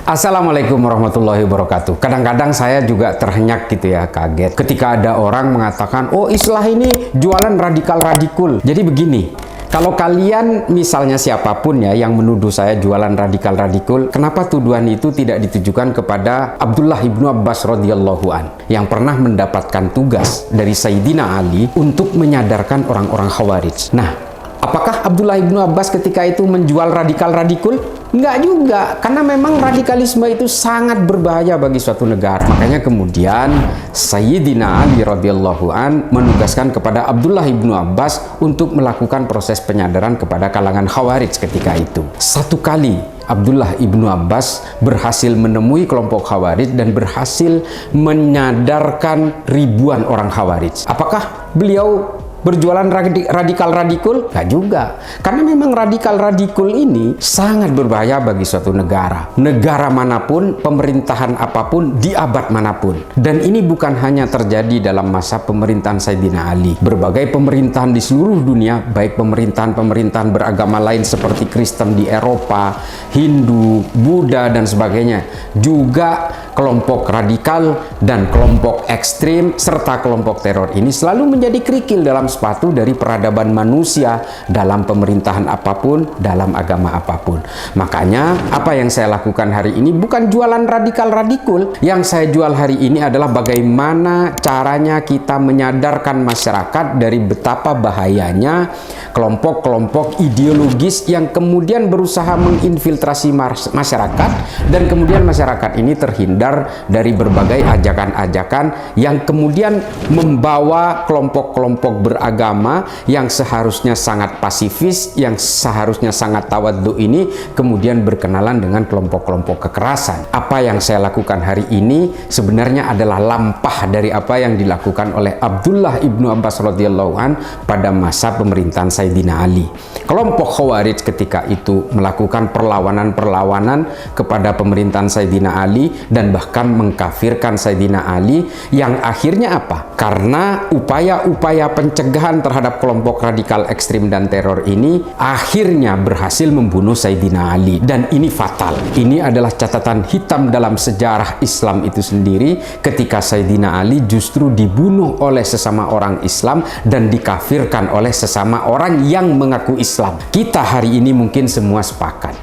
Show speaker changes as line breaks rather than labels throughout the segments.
Assalamualaikum warahmatullahi wabarakatuh. Kadang-kadang saya juga terhenyak gitu ya, kaget ketika ada orang mengatakan, oh Islah ini jualan radikal-radikul. Jadi begini, kalau kalian misalnya siapapun ya yang menuduh saya jualan radikal-radikul, kenapa tuduhan itu tidak ditujukan kepada Abdullah ibnu Abbas radhiyallahu an yang pernah mendapatkan tugas dari Sayyidina Ali untuk menyadarkan orang-orang Khawarij. Nah, apakah Abdullah ibnu Abbas ketika itu menjual radikal-radikul? Enggak juga, karena memang radikalisme itu sangat berbahaya bagi suatu negara. Makanya kemudian Sayyidina Ali radhiyallahu an menugaskan kepada Abdullah ibnu Abbas untuk melakukan proses penyadaran kepada kalangan Khawarij ketika itu. Satu kali Abdullah ibnu Abbas berhasil menemui kelompok Khawarij dan berhasil menyadarkan ribuan orang Khawarij. Apakah beliau berjualan radikal-radikul? Nggak juga. Karena memang radikal-radikul ini sangat berbahaya bagi suatu negara. Negara manapun, pemerintahan apapun, di abad manapun. Dan ini bukan hanya terjadi dalam masa pemerintahan Sayyidina Ali. Berbagai pemerintahan di seluruh dunia, baik pemerintahan-pemerintahan beragama lain seperti Kristen di Eropa, Hindu, Buddha, dan sebagainya. Juga kelompok radikal dan kelompok ekstrim serta kelompok teror ini selalu menjadi kerikil dalam sepatu dari peradaban manusia dalam pemerintahan apapun, dalam agama apapun. Makanya apa yang saya lakukan hari ini bukan jualan radikal-radikul. Yang saya jual hari ini adalah bagaimana caranya kita menyadarkan masyarakat dari betapa bahayanya kelompok-kelompok ideologis yang kemudian berusaha menginfiltrasi masyarakat, dan kemudian masyarakat ini terhindar dari berbagai ajakan-ajakan yang kemudian membawa kelompok-kelompok beragama yang seharusnya sangat pasifis, yang seharusnya sangat tawadhu ini kemudian berkenalan dengan kelompok-kelompok kekerasan. Apa yang saya lakukan hari ini sebenarnya adalah lampah dari apa yang dilakukan oleh Abdullah ibnu Abbas radhiyallahu an pada masa pemerintahan Sayyidina Ali. Kelompok Khawarij ketika itu melakukan perlawanan-perlawanan kepada pemerintahan Sayyidina Ali dan bahkan mengkafirkan Sayyidina Ali, yang akhirnya apa? Karena upaya-upaya pencegahan terhadap kelompok radikal ekstrim dan teror ini akhirnya berhasil membunuh Sayyidina Ali, dan ini fatal. Ini adalah catatan hitam dalam sejarah Islam itu sendiri ketika Sayyidina Ali justru dibunuh oleh sesama orang Islam dan dikafirkan oleh sesama orang yang mengaku Islam. Kita hari ini mungkin semua sepakat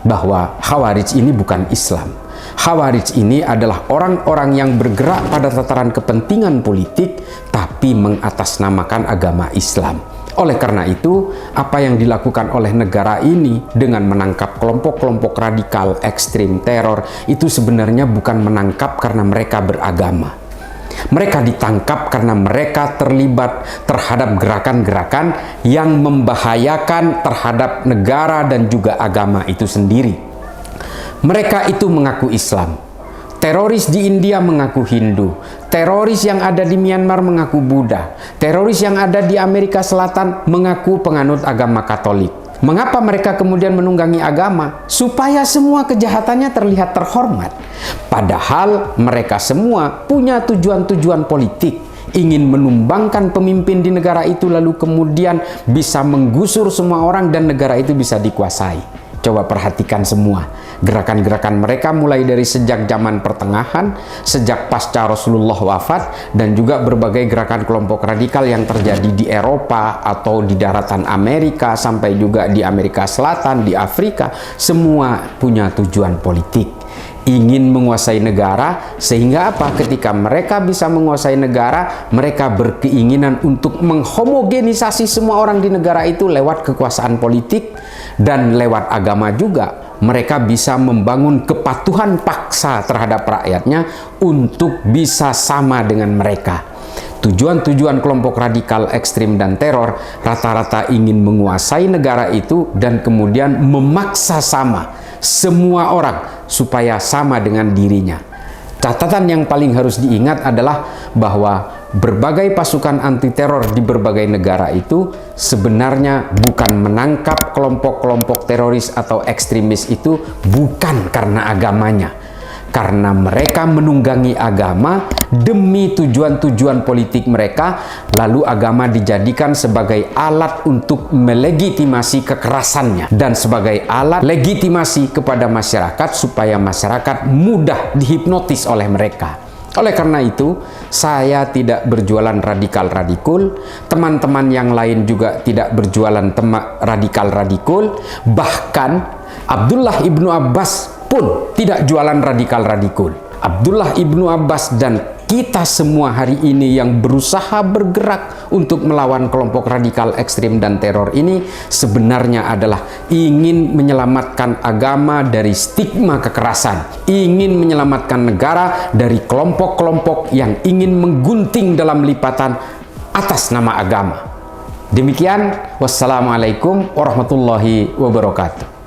bahwa Khawarij ini bukan Islam. Khawarij ini adalah orang-orang yang bergerak pada tataran kepentingan politik tapi mengatasnamakan agama Islam. Oleh karena itu, apa yang dilakukan oleh negara ini dengan menangkap kelompok-kelompok radikal, ekstrim, teror itu sebenarnya bukan menangkap karena mereka beragama. Mereka ditangkap karena mereka terlibat terhadap gerakan-gerakan yang membahayakan terhadap negara dan juga agama itu sendiri. Mereka itu mengaku Islam. Teroris di India mengaku Hindu. Teroris yang ada di Myanmar mengaku Buddha. Teroris yang ada di Amerika Selatan mengaku penganut agama Katolik. Mengapa mereka kemudian menunggangi agama? Supaya semua kejahatannya terlihat terhormat. Padahal mereka semua punya tujuan-tujuan politik. Ingin menumbangkan pemimpin di negara itu lalu kemudian bisa menggusur semua orang dan negara itu bisa dikuasai. Coba perhatikan semua gerakan-gerakan mereka mulai dari sejak zaman pertengahan, sejak pasca Rasulullah wafat, dan juga berbagai gerakan kelompok radikal yang terjadi di Eropa atau di daratan Amerika sampai juga di Amerika Selatan, di Afrika. Semua punya tujuan politik. Ingin menguasai negara, sehingga apa? Ketika mereka bisa menguasai negara, mereka berkeinginan untuk menghomogenisasi semua orang di negara itu lewat kekuasaan politik dan lewat agama juga. Mereka bisa membangun kepatuhan paksa terhadap rakyatnya untuk bisa sama dengan mereka. Tujuan-tujuan kelompok radikal ekstrim dan teror rata-rata ingin menguasai negara itu dan kemudian memaksa sama semua orang supaya sama dengan dirinya. Catatan yang paling harus diingat adalah bahwa berbagai pasukan anti-teror di berbagai negara itu sebenarnya bukan menangkap kelompok-kelompok teroris atau ekstremis itu bukan karena agamanya. karena mereka menunggangi agama demi tujuan-tujuan politik mereka, lalu agama dijadikan sebagai alat untuk melegitimasi kekerasannya dan sebagai alat legitimasi kepada masyarakat supaya masyarakat mudah dihipnotis oleh mereka. Oleh karena itu, saya tidak berjualan radikal-radikul, teman-teman yang lain juga tidak berjualan radikal-radikul, bahkan Abdullah ibnu Abbas pun tidak jualan radikal-radikul. Abdullah ibnu Abbas dan kita semua hari ini yang berusaha bergerak untuk melawan kelompok radikal ekstrim dan teror ini sebenarnya adalah ingin menyelamatkan agama dari stigma kekerasan, ingin menyelamatkan negara dari kelompok-kelompok yang ingin menggunting dalam lipatan atas nama agama. Demikian, wassalamualaikum warahmatullahi wabarakatuh.